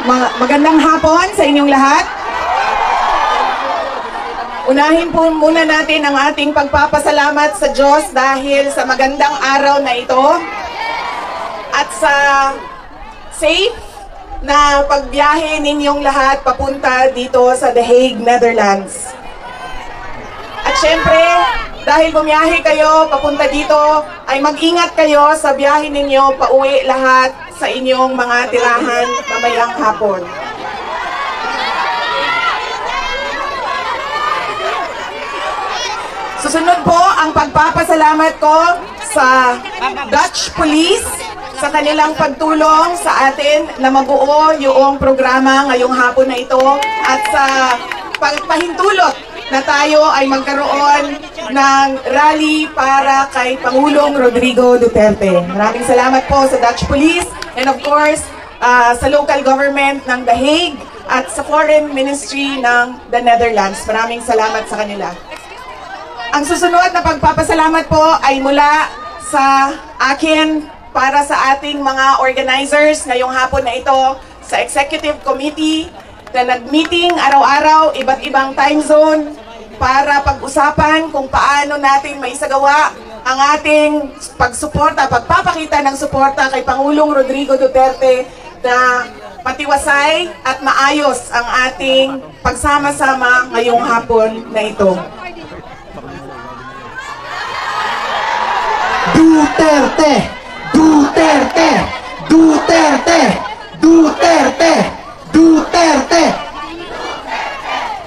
Magandang hapon sa inyong lahat. Unahin po muna natin ang ating pagpapasalamat sa Diyos dahil sa magandang araw na ito at sa safe na pagbiyahe ninyong lahat papunta dito sa The Hague, Netherlands. At syempre, dahil bumiyahe kayo papunta dito, ay mag-ingat kayo sa biyahe ninyo pauwi lahat sa inyong mga tirahan mamayang hapon. Susunod po ang pagpapasalamat ko sa Dutch Police sa kanilang pagtulong sa atin na mabuo yung programa ngayong hapon na ito at sa pagpahintulot na tayo ay magkaroon ng rally para kay Pangulong Rodrigo Duterte. Maraming salamat po sa Dutch Police and of course sa local government ng The Hague at sa Foreign Ministry ng the Netherlands. Maraming salamat sa kanila. Ang susunod na pagpapasalamat po ay mula sa akin para sa ating mga organizers ngayong hapon na ito sa Executive Committee na nag-meeting araw-araw, iba't ibang time zone para pag-usapan kung paano natin maisagawa ang ating pagsuporta, pagpapakita ng suporta kay Pangulong Rodrigo Duterte na matiwasay at maayos ang ating pagsama-sama ngayong hapon na ito. Duterte! Duterte! Duterte! Duterte! Duterte!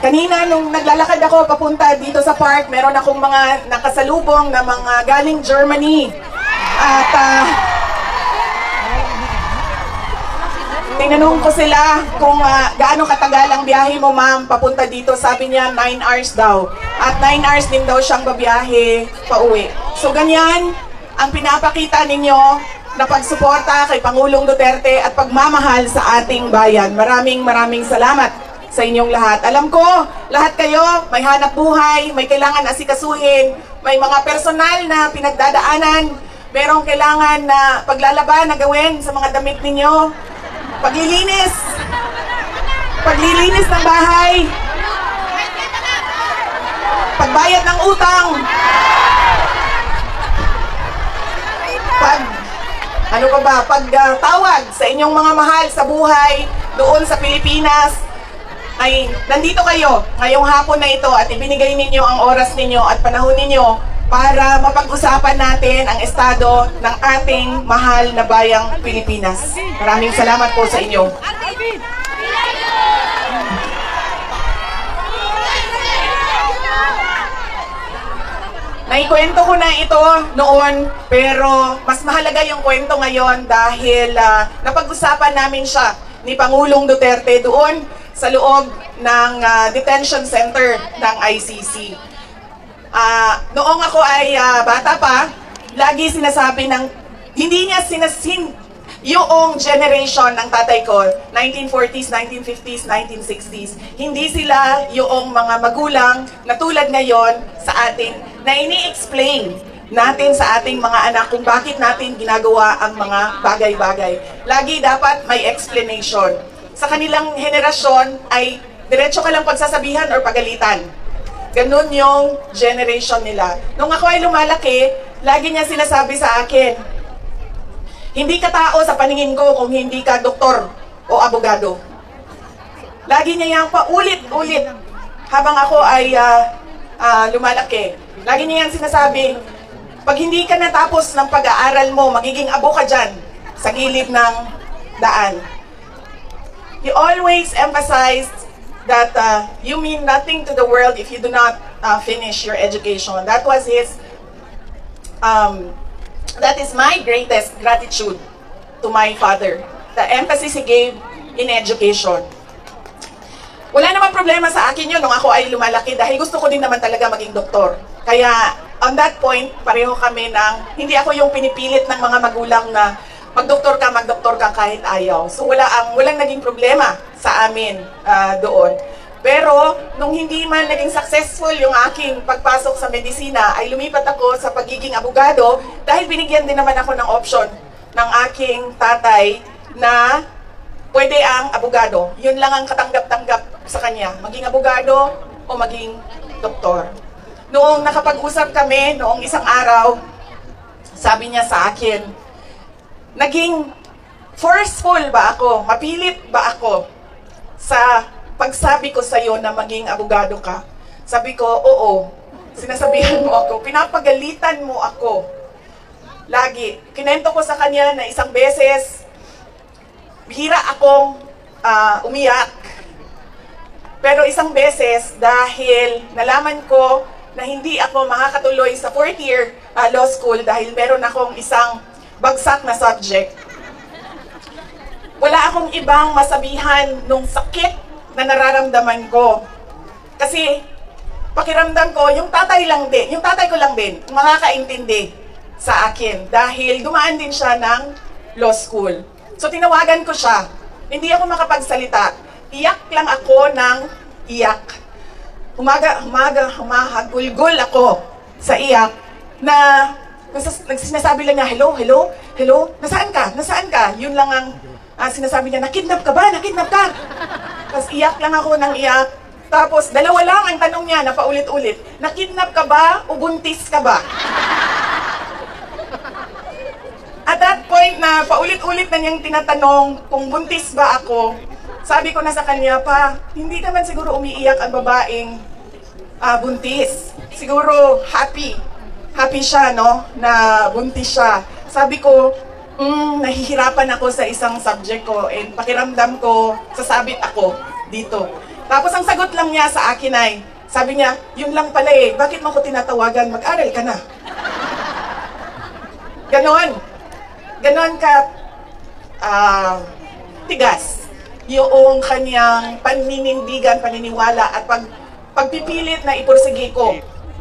Kanina nung naglalakad ako papunta dito sa park, meron akong mga nakasalubong na mga galing Germany. At tinanong ko sila kung gaano katagal ang biyahe mo ma'am papunta dito. Sabi niya 9 hours daw. At 9 hours din daw siyang babiyahe pauwi. So ganyan ang pinapakita ninyo na pagsuporta kay Pangulong Duterte at pagmamahal sa ating bayan. Maraming salamat sa inyong lahat. Alam ko, lahat kayo may hanap buhay, may kailangan asikasuhin, may mga personal na pinagdadaanan, merong kailangan na paglalaban na gawin sa mga damit ninyo, paglilinis ng bahay, pagbayad ng utang, pagtawag sa inyong mga mahal sa buhay doon sa Pilipinas, ay nandito kayo ngayong hapon na ito at ibinigay ninyo ang oras ninyo at panahon ninyo para mapag-usapan natin ang estado ng ating mahal na bayang Pilipinas. Maraming salamat po sa inyo. Naikwento ko na ito noon, pero mas mahalaga yung kwento ngayon dahil napag-usapan namin siya ni Pangulong Duterte doon sa loob ng detention center ng ICC. Noong ako ay bata pa, lagi sinasabi ng, hindi niya yung generation ng tatay ko, 1940s, 1950s, 1960s, hindi sila yung mga magulang na tulad ngayon sa atin na ini-explain natin sa ating mga anak kung bakit natin ginagawa ang mga bagay-bagay. Lagi dapat may explanation. Sa kanilang henerasyon ay diretso ka lang pagsasabihan or pagalitan. Ganun yung generation nila. Nung ako ay lumalaki, lagi niya sinasabi sa akin, hindi ka tao sa paningin ko kung hindi ka doktor o abogado. Lagi niya yung paulit-ulit habang ako ay lumalaki. Lagi niya yung sinasabi, pag hindi ka natapos ng pag-aaral mo, magiging abo ka dyan sa gilid ng daan. He always emphasized that you mean nothing to the world if you do not finish your education. That was his that is my greatest gratitude to my father. The emphasis he gave in education. Wala namang problema sa akin yun nung ako ay lumalaki dahil gusto ko din naman talaga maging doktor. Kaya on that point, pareho kami ng, hindi ako yung pinipilit ng mga magulang na magdoktor ka kahit ayaw. So walang naging problema sa amin doon. Pero nung hindi man naging successful yung aking pagpasok sa medisina, ay lumipat ako sa pagiging abogado dahil binigyan din naman ako ng option ng aking tatay na pwede ang abogado. Yun lang ang katanggap-tanggap sa kanya. Maging abogado o maging doktor. Noong nakapag-usap kami, noong isang araw, sabi niya sa akin, naging forceful ba ako? Mapilit ba ako sa pagsabi ko sa'yo na maging abogado ka? Sabi ko, oo. Sinasabihan mo ako, pinapagalitan mo ako. Lagi. Kinento ko sa kanya na isang beses, bihira akong umiyak. Pero isang beses, dahil nalaman ko na hindi ako makakatuloy sa 4th year law school dahil meron akong isang bagsak na subject. Wala akong ibang masabihan nung sakit na nararamdaman ko. Kasi pakiramdam ko, yung tatay ko lang din, makakaintindi sa akin dahil dumaan din siya ng law school. So tinawagan ko siya. Hindi ako makapagsalita. Iyak lang ako ng iyak. Humahagulgol ako sa iyak na sinasabi lang niya, hello, hello, hello, nasaan ka? Nasaan ka? Yun lang ang sinasabi niya, nakidnap ka ba? Nakidnap ka? Tapos iyak lang ako ng iyak. Tapos dalawa lang ang tanong niya na paulit-ulit, nakidnap ka ba o buntis ka ba? At that point na paulit-ulit na niyang tinatanong kung buntis ba ako, sabi ko na sa kanya, pa, hindi naman siguro umiiyak ang babaeng buntis. Siguro happy. Happy siya, no? Na buntis siya. Sabi ko, nahihirapan ako sa isang subject ko and pakiramdam ko, sasabit ako dito. Tapos ang sagot lang niya sa akin ay, sabi niya, yun lang pala eh, bakit mo ko tinatawagan, mag-aral ka na. Ganon. Ganon ka tigas yung kanyang paninindigan, paniniwala at pagpipilit na ipursige ko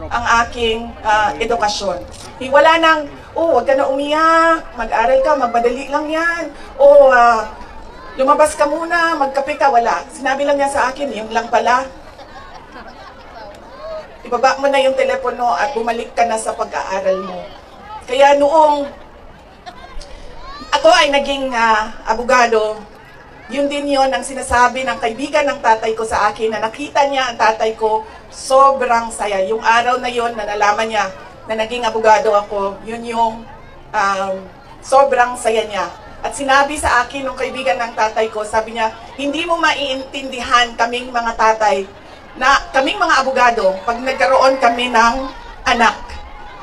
ang aking edukasyon. Wala nang, wag ka na umiyak, mag-aral ka, magmadali lang yan, lumabas ka muna, magkape ka, wala. Sinabi lang niya sa akin, yung lang pala. Ibaba mo na yung telepono at bumalik ka na sa pag-aaral mo. Kaya noong ako ay naging abogado, yun din yun ang sinasabi ng kaibigan ng tatay ko sa akin na nakita niya ang tatay ko, sobrang saya. Yung araw na yun na nalaman niya na naging abogado ako, yun yung sobrang saya niya. At sinabi sa akin ng kaibigan ng tatay ko, sabi niya, hindi mo maiintindihan kaming mga tatay, na kaming mga abogado, pag nagkaroon kami ng anak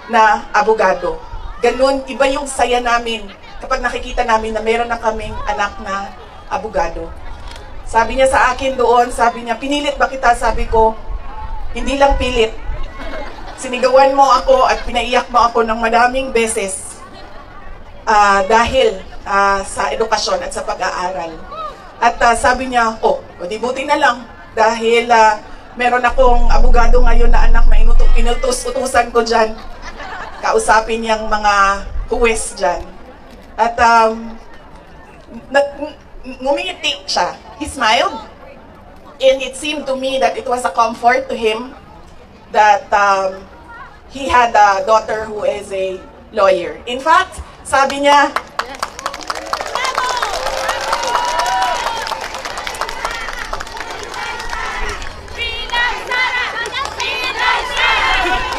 na abogado. Ganun, iba yung saya namin kapag nakikita namin na meron na kaming anak na abogado. Sabi niya sa akin doon, sabi niya, pinilit ba kita? Sabi ko, hindi lang pilit. Sinigawan mo ako at pinaiyak mo ako ng madaming beses dahil sa edukasyon at sa pag-aaral. At sabi niya, di buti na lang dahil meron akong abogado ngayon na anak na inutos-utusan ko dyan. Kausapin niyang mga huwes dyan. At ngumingiti siya. He smiled. And it seemed to me that it was a comfort to him that he had a daughter who is a lawyer. In fact, sabi niya,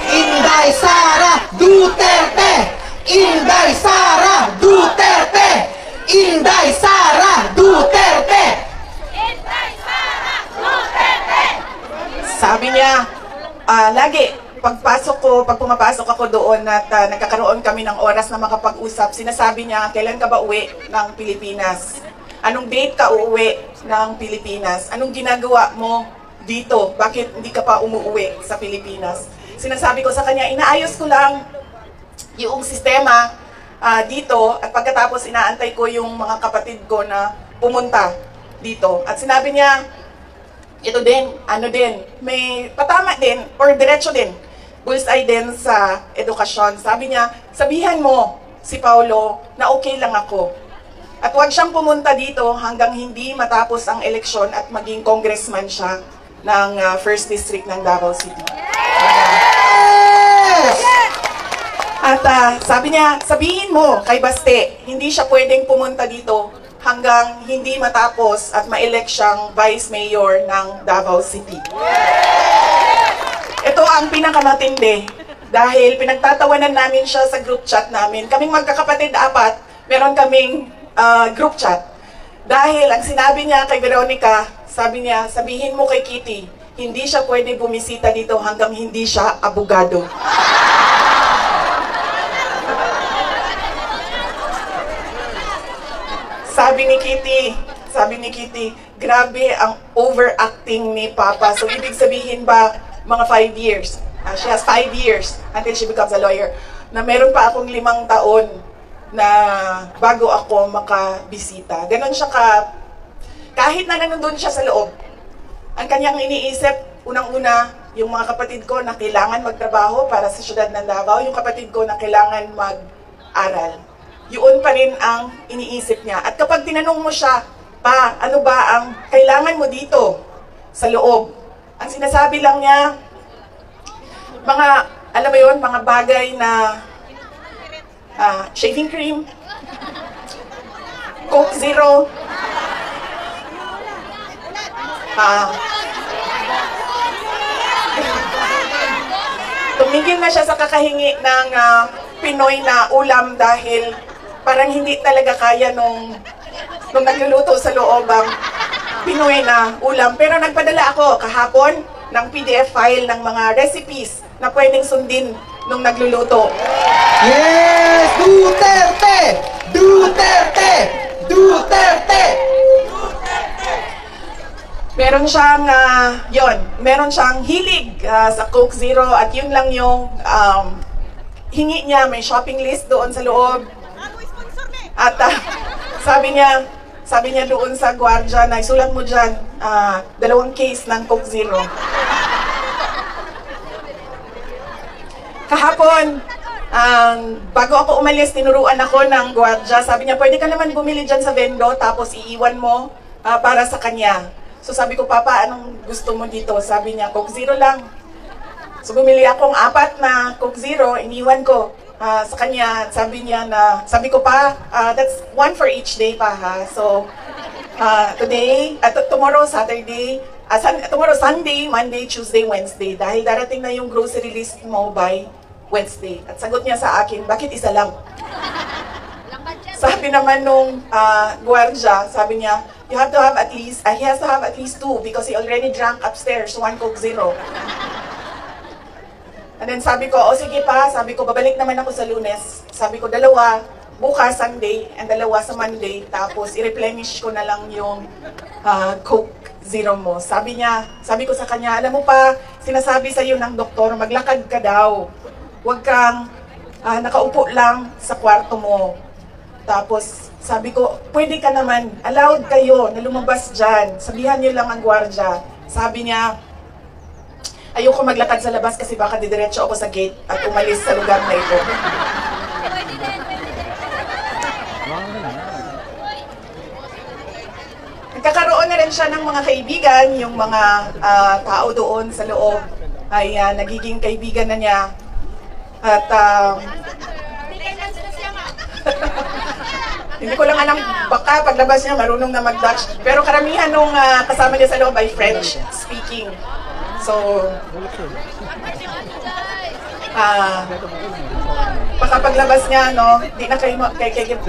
Inday Sara Duterte! Inday Sara Duterte! Inday Sara Duterte! Inday Sara Duterte! sabi niya, lagi, pag pumapasok ako doon at nagkakaroon kami ng oras na makapag-usap, sinasabi niya, kailan ka ba uwi ng Pilipinas? Anong date ka uuwi ng Pilipinas? Anong ginagawa mo dito? Bakit hindi ka pa umuwi sa Pilipinas? Sinasabi ko sa kanya, inaayos ko lang yung sistema dito at pagkatapos inaantay ko yung mga kapatid ko na pumunta dito. At sinabi niya, ito din, may patama din or diretso din, bullseye din sa edukasyon. Sabi niya, sabihan mo si Paulo na okay lang ako. At huwag siyang pumunta dito hanggang hindi matapos ang eleksyon at maging congressman siya ng 1st District ng Davao City. Yes! At sabi niya, sabihin mo kay Baste, hindi siya pwedeng pumunta dito hanggang hindi matapos at ma-elect siyang Vice Mayor ng Davao City. Ito ang pinakamatindi dahil pinagtatawanan namin siya sa group chat namin. Kaming magkakapatid apat, meron kaming group chat. Dahil ang sinabi niya kay Veronica, sabi niya, sabihin mo kay Kitty, hindi siya pwede bumisita dito hanggang hindi siya abogado. Sabi ni Kitty, grabe ang overacting ni Papa. So, ibig sabihin ba, mga 5 years. She has 5 years until she becomes a lawyer. Na meron pa akong 5 taon na bago ako makabisita. Ganon siya kahit na nandun siya sa loob, ang kanyang iniisip, unang-una, yung mga kapatid ko na kailangan magtrabaho para sa syudad ng Davao, yung kapatid ko na kailangan mag-aral. Yun pa rin ang iniisip niya. At kapag tinanong mo siya, pa, ano ba ang kailangan mo dito sa loob? Ang sinasabi lang niya, mga, alam mo yun, mga bagay na shaving cream, Coke Zero, tumigil na siya sa kakahingi ng Pinoy na ulam dahil parang hindi talaga kaya nung nagluluto sa loob ang Pinoy na ulam. Pero nagpadala ako kahapon ng PDF file ng mga recipes na pwedeng sundin nung nagluluto. Yes! Duterte! Duterte! Duterte! Meron siyang, meron siyang hilig sa Coke Zero at yun lang yung hingi niya. May shopping list doon sa loob. At sabi niya doon sa gwardiya na isulat mo dyan, 2 case ng Coke Zero. Kahapon, bago ako umalis, tinuruan ako ng gwardiya. Sabi niya, pwede ka naman bumili dyan sa vendo, tapos iiwan mo para sa kanya. So sabi ko, Papa, anong gusto mo dito? Sabi niya, Coke Zero lang. So bumili akong 4 na Coke Zero, iniwan ko sa kanya. Sabi ko pa, that's 1 for each day pa ha. So tomorrow Saturday, tomorrow Sunday, Monday, Tuesday, Wednesday. Dahil darating na yung grocery list mo by Wednesday. At sagot niya sa akin, bakit isa lang? Sabi naman nung gwardiya, sabi niya, he has to have at least 2 because he already drank upstairs 1 Coke Zero. And then sabi ko, sige pa, sabi ko, babalik naman ako sa Lunes. Sabi ko, 2 bukas Sunday and 2 sa Monday, tapos i-replenish ko na lang yung Coke Zero mo. Sabi ko sa kanya, alam mo pa, sinasabi sa'yo ng doktor, maglakad ka daw. Huwag kang nakaupo lang sa kwarto mo. Tapos sabi ko, pwede ka naman, allowed kayo na lumabas dyan. Sabihan niyo lang ang gwardiya. Sabi niya, ayoko maglakad sa labas kasi baka didiretso ako sa gate at umalis sa lugar na ito. Nagkakaroon na rin siya ng mga kaibigan, yung mga tao doon sa loob ay nagiging kaibigan na niya. At hindi ko lang alam, baka paglabas niya marunong na mag-Dutch. Pero karamihan nung kasama niya sa loob ay French speaking. So, pagkapaglabas niya, no, di na kayo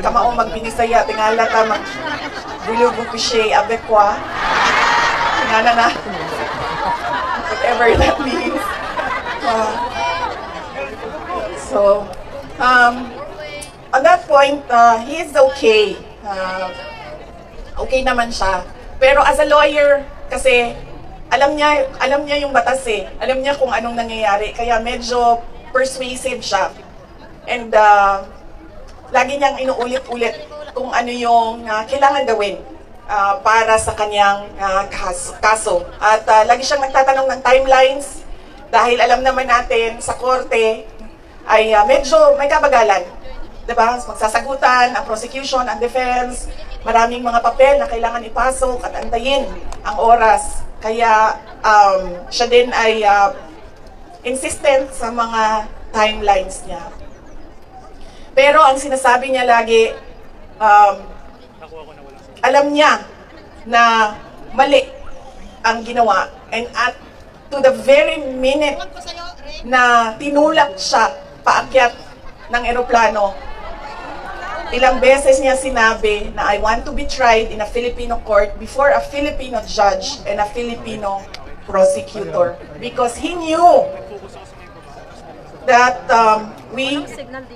kamao magbinisaya, tingala ta mag-bulugo piche, abekwa. Tingala na. Whatever that means. On that point, he is okay. Okay naman siya. Pero as a lawyer, kasi alam niya yung batas eh. Alam niya kung anong nangyayari. Kaya medyo persuasive siya. And lagi niyang inuulit-ulit kung ano yung kailangan gawin para sa kanyang kaso. At lagi siyang nagtatanong ng timelines dahil alam naman natin sa korte ay medyo may kabagalan. Diba? Magsasagutan ang prosecution, ang defense, maraming mga papel na kailangan ipasok at antayin ang oras. Kaya siya din ay insistent sa mga timelines niya. Pero ang sinasabi niya lagi, alam niya na mali ang ginawa. And at to the very minute na tinulak siya paakyat ng eroplano, ilang beses niya sinabi na I want to be tried in a Filipino court before a Filipino judge and a Filipino prosecutor. Because he knew that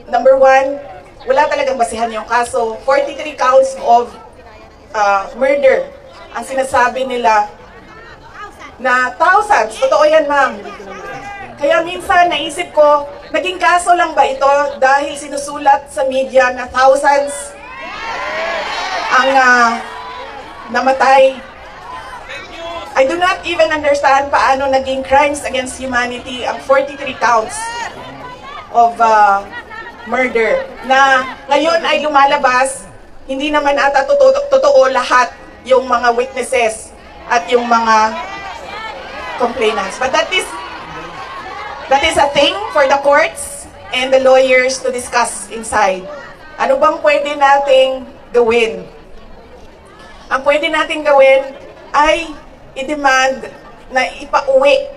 number one, wala talagang basihan yung kaso. 43 counts of murder ang sinasabi nila na thousands. Totoo yan, ma'am. Kaya minsan naisip ko, naging kaso lang ba ito dahil sinusulat sa media na thousands ang namatay? I do not even understand paano naging crimes against humanity ang 43 counts of murder na ngayon ay lumalabas. Hindi naman ata totoo lahat yung mga witnesses at yung mga complainants. But that is a thing for the courts and the lawyers to discuss inside. Ano bang pwede nating gawin? Ang pwede nating gawin ay i-demand na ipauwi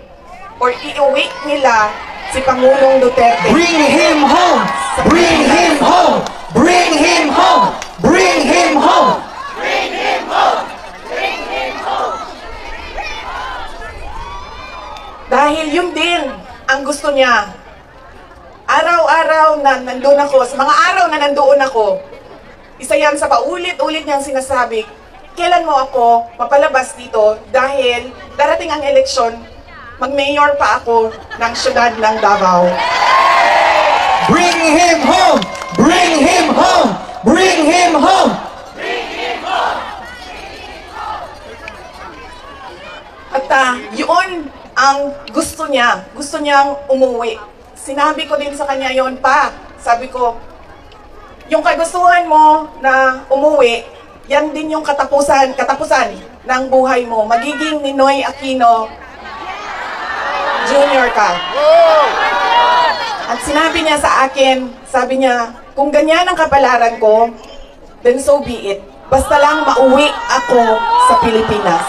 or iuwi nila si Pangulong Duterte. Bring him home! Bring him home! Bring him home! Bring him home! Bring him home! Bring him home! Dahil yun din ang gusto niya. Araw-araw na nandun ako, sa mga araw na nandoon ako, isa yan sa paulit-ulit niyang sinasabi, kailan mo ako mapalabas dito dahil darating ang eleksyon, mag-mayor pa ako ng syudad ng Davao. Bring him home! Bring him home! Bring him home! Bring him home! At yun ang gusto niya. Gusto niyang umuwi. Sinabi ko din sa kanya yon pa. Sabi ko, yung kagustuhan mo na umuwi, yan din yung katapusan ng buhay mo. Magiging Ninoy Aquino Jr. ka. At sinabi niya sa akin, sabi niya, kung ganyan ang kapalaran ko, then so be it. Basta lang mauwi ako sa Pilipinas.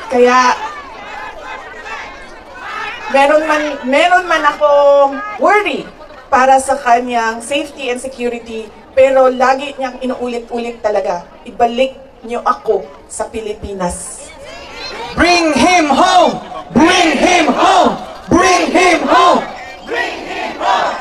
Kaya, meron man akong worry para sa kanyang safety and security, pero lagi niyang inuulit-ulit talaga, ibalik niyo ako sa Pilipinas. Bring him home! Bring him home! Bring him home! Bring him home!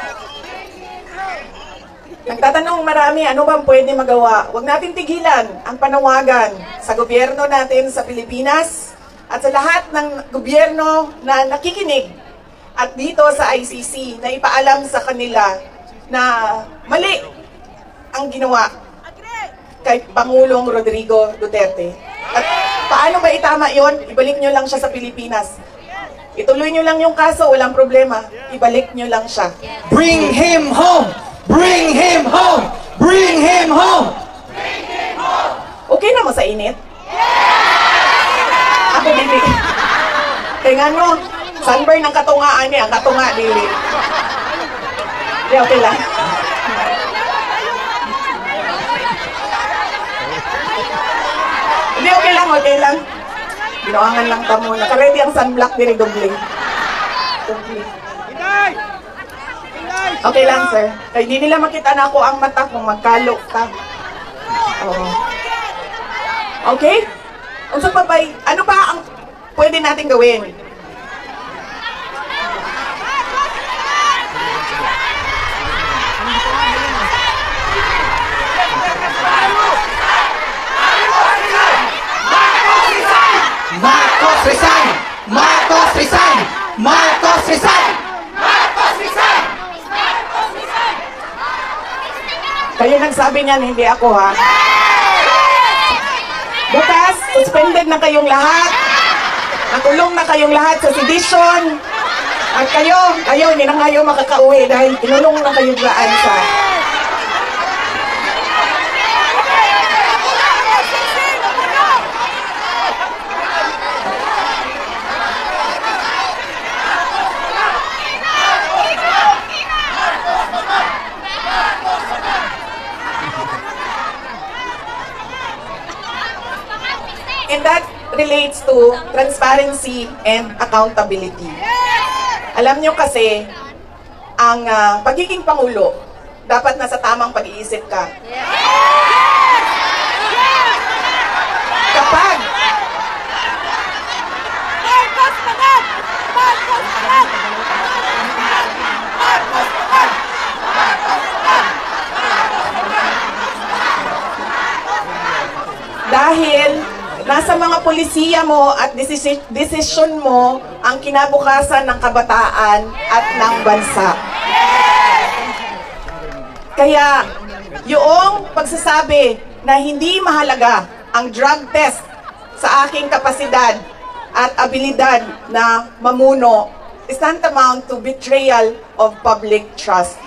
Nagtatanong marami, ano bang pwede magawa? Huwag natin tigilan ang panawagan sa gobyerno natin sa Pilipinas at sa lahat ng gobyerno na nakikinig at dito sa ICC na ipaalam sa kanila na mali ang ginawa kay Pangulong Rodrigo Duterte. At paano ba itama yon? Ibalik nyo lang siya sa Pilipinas. Ituloy nyo lang yung kaso, walang problema. Ibalik nyo lang siya. Bring him home! Bring him home! Bring him home! Bring him home! Okay na mo sa init? Ako dili. Kaya nga no, sunburn ng katungaan niya, ang katunga dili. Di okay lang. Hindi, okay lang, okay lang. Ginawangan lang tamo. Naka-ready ang sunblock diri doble. Okay lang, sir. Kaya hindi nila makita na ako ang mata kung magkalo ka. Oo. Okay? Unsa pa ba? Ano pa ang pwede natin gawin? Marcos resign! Marcos resign! Marcos resign! Marcos resign! Marcos resign! Kayo nagsabi niyan, hindi ako ha. Bukas, suspended na kayong lahat. Nakulong na kayong lahat sa sedition. At kayo, hindi na kayo makakauwi dahil kinulong na kayo dyan sa... And that relates to transparency and accountability. Alam nyo kasi, ang pagiging Pangulo, dapat nasa tamang pag-iisip ka. Kapag dahil nasa mga polisiya mo at desisyon mo ang kinabukasan ng kabataan at ng bansa. Kaya, yung pagsasabi na hindi mahalaga ang drug test sa aking kapasidad at abilidad na mamuno is tantamount to betrayal of public trust.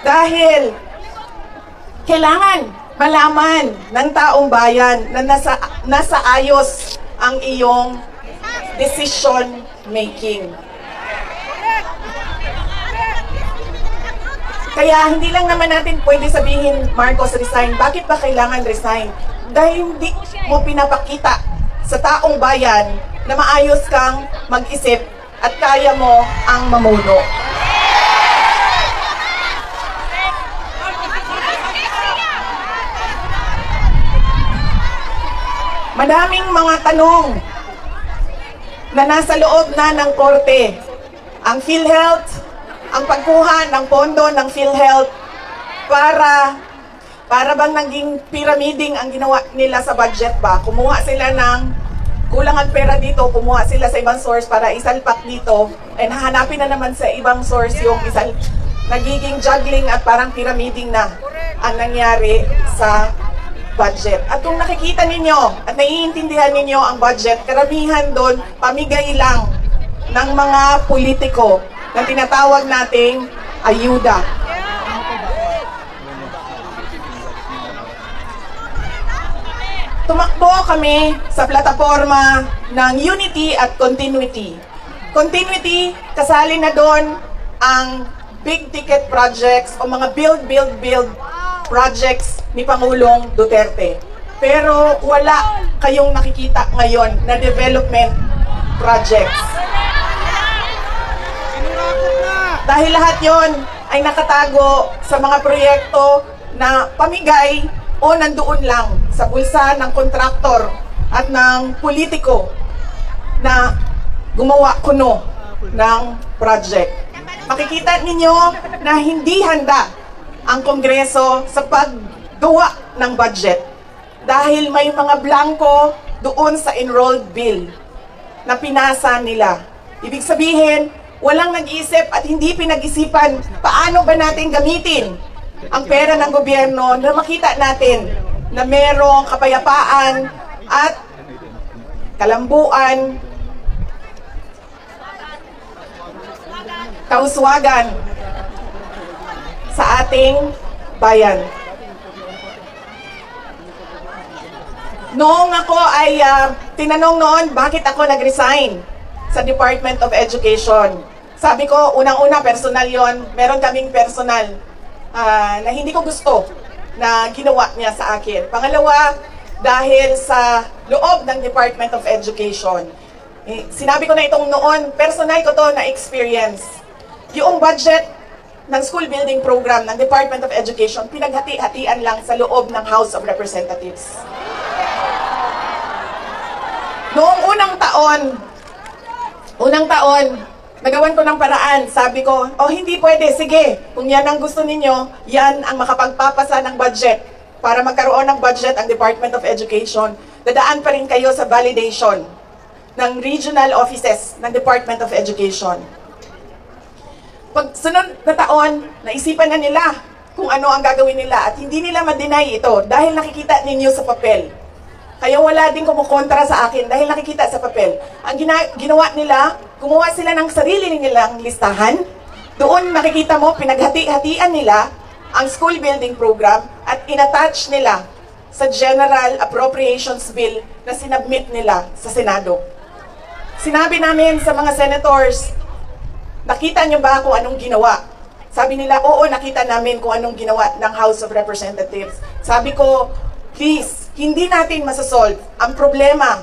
Dahil kailangan malaman ng taong bayan na nasa ayos ang iyong decision making. Kaya hindi lang naman natin pwede sabihin, Marcos, resign. Bakit ba kailangan resign? Dahil hindi mo pinapakita sa taong bayan na maayos kang mag-isip at kaya mo ang mamuno. Madaming mga tanong na nasa loob na ng korte. Ang PhilHealth, ang pagkuha ng pondo ng PhilHealth para bang naging pyramiding ang ginawa nila sa budget ba? Kumuha sila ng kulang ang pera dito, kumuha sila sa ibang source para isalpak dito, and hahanapin na naman sa ibang source yung nagiging juggling at parang pyramiding na ang nangyari sa budget. At kung nakikita ninyo at naiintindihan ninyo ang budget, karamihan doon pamigay lang ng mga politiko na tinatawag nating ayuda. Tumakbo kami sa plataforma ng unity at continuity. Continuity, kasali na doon ang big ticket projects o mga build projects ni Pangulong Duterte. Pero wala kayong nakikita ngayon na development projects. Dahil lahat yon ay nakatago sa mga proyekto na pamigay o nandoon lang sa bulsa ng kontraktor at ng politiko na gumawa kuno ng project. Makikita ninyo na hindi handa ang Kongreso sa paggawa ng budget dahil may mga blanco doon sa enrolled bill na pinasa nila. Ibig sabihin, walang nag-iisip at hindi pinag-isipan paano ba natin gamitin ang pera ng gobyerno na makita natin na merong kapayapaan at kalambuan, kauswagan sa ating bayan. Noong ako ay tinanong noon bakit ako nag-resign sa Department of Education. Sabi ko, unang-una, personal yon. Meron kaming personal na hindi ko gusto na ginawa niya sa akin. Pangalawa, dahil sa loob ng Department of Education. Sinabi ko na itong noon, personal ko to na experience. Yung budget ng school building program ng Department of Education, pinaghati-hatian lang sa loob ng House of Representatives. Noong unang taon, nagawan ko ng paraan. Sabi ko, hindi pwede, sige, kung yan ang gusto ninyo, yan ang makapagpapasa ng budget. Para magkaroon ng budget ang Department of Education, dadaan pa rin kayo sa validation ng regional offices ng Department of Education. Pag sunod na taon, naisipan na nila kung ano ang gagawin nila at hindi nila ma-deny ito dahil nakikita ninyo sa papel. Kaya wala din kumukontra sa akin dahil nakikita sa papel. Ang ginawa nila, gumawa sila ng sarili nilang listahan. Doon nakikita mo, pinaghati-hatian nila ang school building program at inattach nila sa General Appropriations Bill na sinabmit nila sa Senado. Sinabi namin sa mga senators, nakita niyo ba kung anong ginawa? Sabi nila, oo, nakita namin kung anong ginawa ng House of Representatives. Sabi ko, Please, hindi natin masasolve ang problema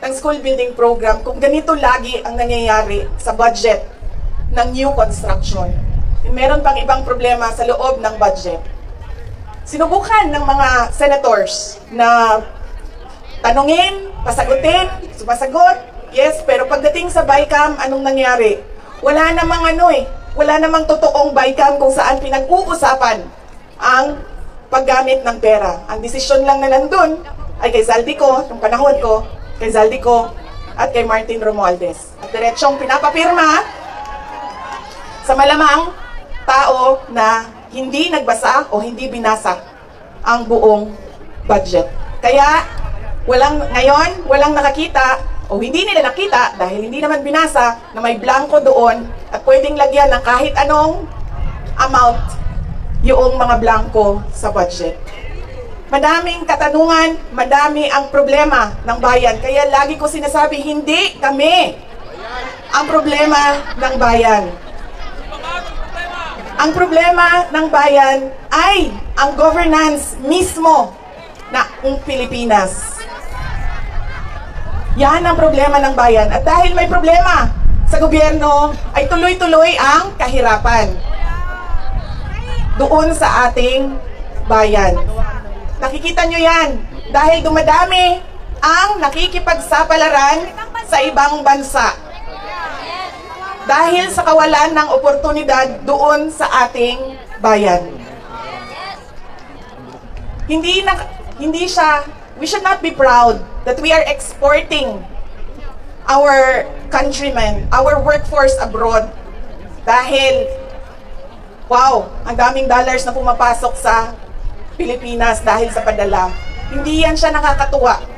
ng school building program kung ganito lagi ang nangyayari sa budget ng new construction. Meron pang ibang problema sa loob ng budget. Sinubukan ng mga senators na tanungin, pasagutin, sumasagot, yes, pero pagdating sa BICAM, anong nangyari? Wala namang totoong BICAM kung saan pinag-uusapan ang paggamit ng pera. Ang desisyon lang na nandun ay kay Zaldico, nung panahon ko, kay Zaldico at kay Martin Romualdez. At diretsong pinapapirma sa malamang tao na hindi nagbasa o hindi binasa ang buong budget. Kaya walang nakakita o hindi nila nakita dahil hindi naman binasa na may blanco doon at pwedeng lagyan ng kahit anong amount yung mga blanco sa budget. Madaming katanungan, madami ang problema ng bayan. Kaya lagi ko sinasabi, hindi kami ang problema ng bayan. Ang problema ng bayan ay ang governance mismo ng Pilipinas. Yan ang problema ng bayan. At dahil may problema sa gobyerno, ay tuloy-tuloy ang kahirapan doon sa ating bayan. Nakikita nyo yan. Dahil dumadami ang nakikipagsapalaran sa ibang bansa. Dahil sa kawalan ng oportunidad doon sa ating bayan. We should not be proud that we are exporting our countrymen, our workforce abroad. Dahil, wow, ang daming dollars na pumapasok sa Pilipinas dahil sa padala. Hindi yan siya nakakatuwa.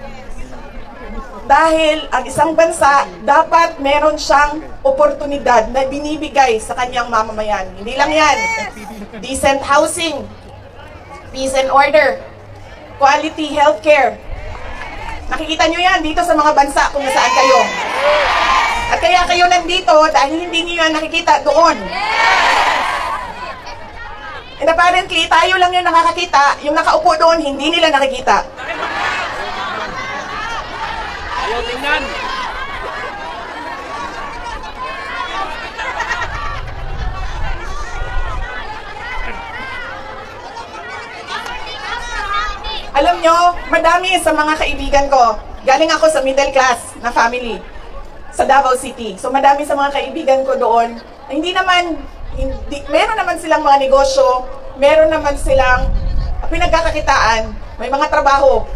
Dahil ang isang bansa, dapat meron siyang oportunidad na binibigay sa kanyang mamamayan. Hindi lang yan. Decent housing, peace and order, quality healthcare. Nakikita nyo yan dito sa mga bansa kung nasaan kayo. At kaya kayo nandito dahil hindi nyo yan nakikita doon. And apparently, tayo lang yung nakakakita, yung nakaupo doon, hindi nila nakikita. Ayaw tingnan. Alam nyo, madami sa mga kaibigan ko, galing ako sa middle class na family sa Davao City. So madami sa mga kaibigan ko doon, meron naman silang mga negosyo, meron naman silang pinagkakakitaan, may mga trabaho.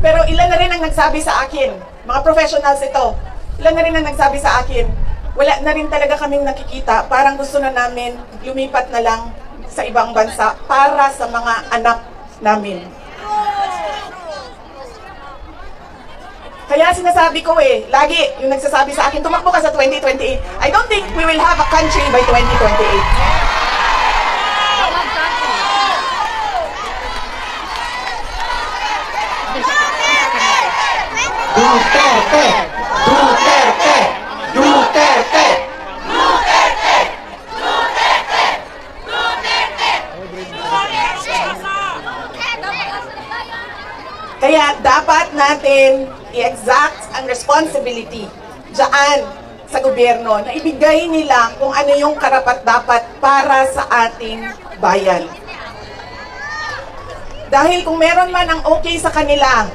Pero ilan na rin ang nagsabi sa akin, mga professionals ito, ilan na rin ang nagsabi sa akin, wala na rin talaga kaming nakikita, parang gusto na namin lumipat na lang sa ibang bansa para sa mga anak namin. Kaya sinasabi ko lagi yung nagsasabi sa akin, tumakbo ka sa 2028. I don't think we will have a country by 2028. Duterte! Duterte! Duterte! Duterte! Duterte! Kaya dapat natin i-exact ang responsibility dyan sa gobyerno na ibigay nila kung ano yung karapat-dapat para sa ating bayan. Dahil kung meron man ang okay sa kanila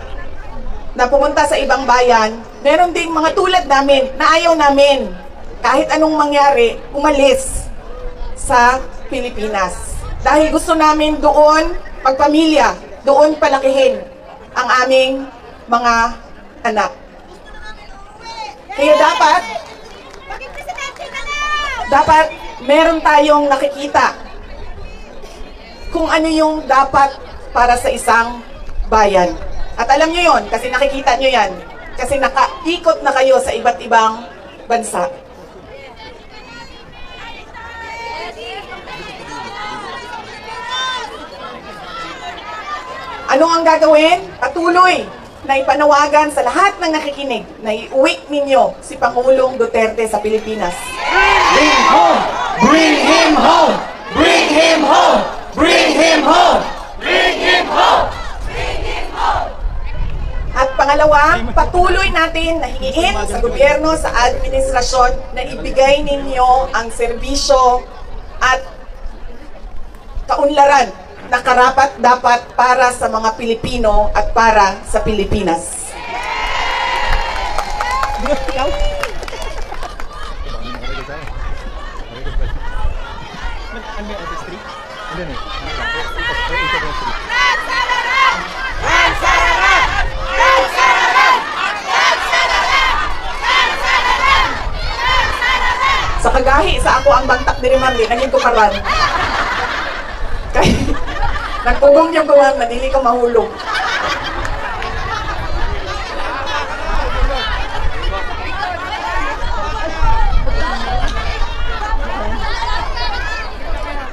na pumunta sa ibang bayan, meron ding mga tulad namin na ayaw namin kahit anong mangyari umalis sa Pilipinas. Dahil gusto namin doon magpamilya, doon palakihin ang aming mga anak. Kaya dapat meron tayong nakikita kung ano yung dapat para sa isang bayan. At alam nyo yon kasi nakikita nyo yan. Kasi nakaikot na kayo sa iba't ibang bansa. Ano ang gagawin? Patuloy na ipanawagan sa lahat ng nakikinig na i-uwi ninyo si Pangulong Duterte sa Pilipinas. Bring home! Bring him home! Bring him home! Bring him home! Bring him home! Bring him home! Pangalawa, patuloy natin na hingiin sa gobyerno, sa administrasyon na ibigay ninyo ang serbisyo at kaunlaran na karapat-dapat para sa mga Pilipino at para sa Pilipinas. Sa kagahi sa ako ang bangtak diri ma'am, di naging ko karan. Kay nagpugong yung kuwan, madili ko mahulog.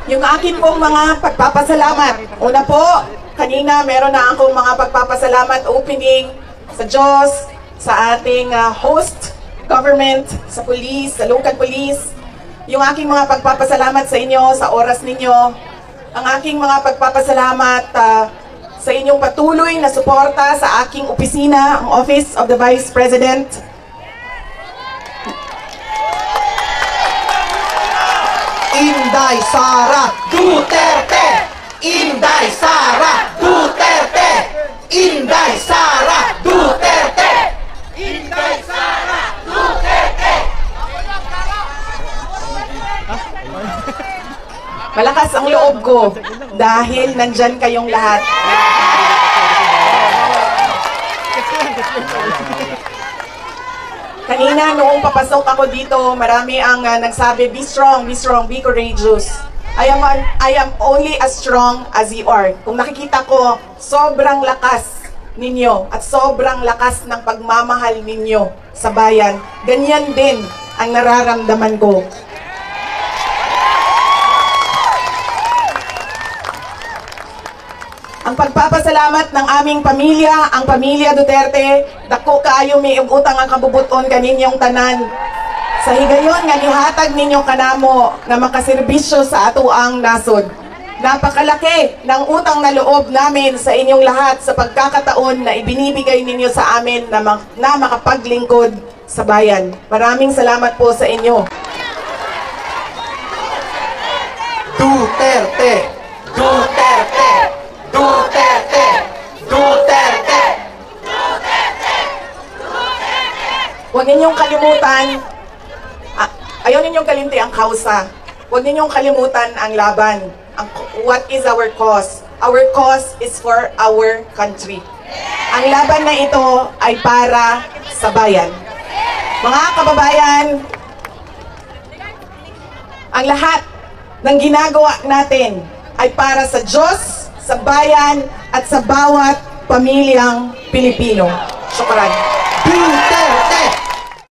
Yung akin pong mga pagpapasalamat. Una po, kanina meron na akong mga pagpapasalamat opening sa Diyos, sa ating host government, sa police, sa local police. Yung aking mga pagpapasalamat sa inyo, sa oras ninyo. Ang aking mga pagpapasalamat sa inyong patuloy na suporta sa aking opisina, ang Office of the Vice President. Inday Sara Duterte! Inday Sara Duterte! Inday Sara Duterte! Inday Sara Duterte! Malakas ang loob ko dahil nandyan kayong lahat. Kanina, noong papasok ako dito, marami ang nagsabi, be strong, be courageous. I am only as strong as you are. Kung nakikita ko, sobrang lakas ninyo at sobrang lakas ng pagmamahal ninyo sa bayan, ganyan din ang nararamdaman ko. Ang pagpapasalamat ng aming pamilya, ang pamilya Duterte, dako kaayo may utang ang kabubuton kaninyong tanan. Sa higayon nga nihatag ninyo kanamo na makaserbisyo sa atuang nasod. Napakalaki ng utang na loob namin sa inyong lahat sa pagkakataon na ibinibigay ninyo sa amin na makapaglingkod sa bayan. Maraming salamat po sa inyo. Duterte! Duterte! Duterte! Duterte! Huwag ninyong kalimutan, ayaw ninyong kalimti ang kausa. Huwag ninyong kalimutan ang laban. What is our cause? Our cause is for our country. Ang laban na ito ay para sa bayan. Mga kababayan, ang lahat ng ginagawa natin ay para sa Diyos, sa bayan, at sa bawat pamilyang Pilipino. Syukran. Duterte!